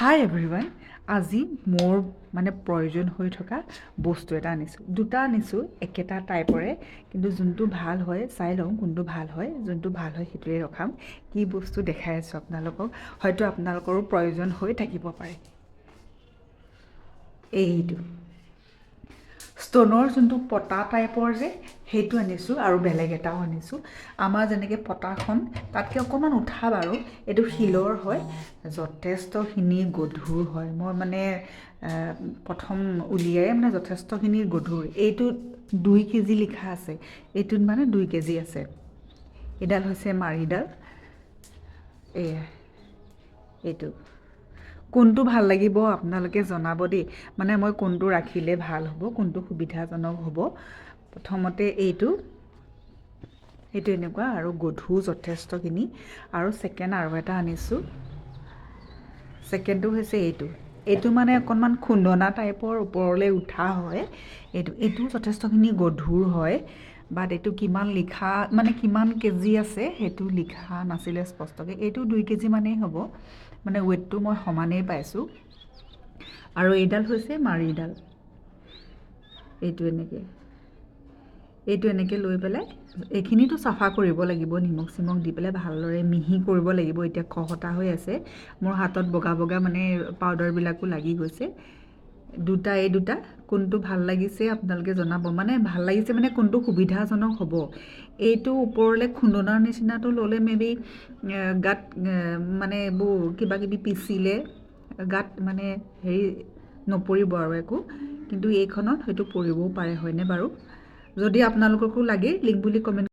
হাই everyone আজি মোৰ প্ৰয়োজন হৈ থকা বস্তু এটা আনিছোঁ দুটা আনিছোঁ একেটা টাইপৰে কিন্তু যোনটো ভাল হয় চাই লওঁ কোনটো ভাল হয় যোনটো ভাল হয় সেইটোৱে ৰখাম কি বস্তু দেখাই আছোঁ আপোনালোকক হয়তো আপোনালোকৰো প্ৰয়োজন হৈ থাকিব পাৰে এইটো ষ্টনৰ যোনটো পটা টাইপৰ যে সেইটো আনিছোঁ আৰু বেলেগ এটাও আনিছোঁ আমাৰ যেনেকৈ পটাখন তাতকৈ অকণমান উঠা বাৰু এইটো শিলৰ হয় যথেষ্টখিনি গধুৰ হয় মই প্ৰথম উলিয়াই যথেষ্টখিনি গধুৰ এইটো 2 কেজি লিখা আছে এইটোত 2 কেজি আছে এডাল হৈছে মাৰিডাল এয়া এইটো কোনটো ভাল লাগিব আপোনালোকে জনাব দেই মই কোনটো ৰাখিলে ভাল হ'ব কোনটো সুবিধাজনক হ'ব প্ৰথমতে এইটো এনেকুৱা আৰু গধুৰ যথেষ্টখিনি আৰু সেকেন্ড আৰু এটা আনিছোঁ সেকেন্ডটো হৈছে এইটো অকণমান খুন্দনা টাইপৰ ওপৰলৈ উঠা হয় এইটো যথেষ্টখিনি গধুৰ হয় বাট এইটো কিমান লিখা কিমান কেজি আছে সেইটো লিখা নাছিলে স্পষ্টকৈ এইটো 2 কেজি মানেই হ'ব ৱেটটো মই সমানেই পাইছোঁ আৰু এইডাল হৈছে মাৰিডাল এইটো এনেকৈ লৈ পেলাই এইখিনিতো চাফা কৰিব লাগিব নিমখ চিমখ দি পেলাই ভালদৰে মিহি কৰিব লাগিব এতিয়া খহটা হৈ আছে মোৰ হাতত বগা বগা পাউডাৰবিলাকো লাগি গৈছে এই দুটা কোনটো ভাল লাগিছে আপোনালোকে জনাব ভাল লাগিছে কোনটো সুবিধাজনক হ'ব এইটো ওপৰলৈ খুন্দনাৰ নিচিনাটো ল'লে মেবি গাত এইবোৰ কিবা কিবি পিচিলে গাত হেৰি নপৰিব আৰু একো কিন্তু এইখনত হয়তো পৰিবও পাৰে হয়নে বাৰু যদি আপোনালোককো লাগে লিংক বুলি কমেণ্ট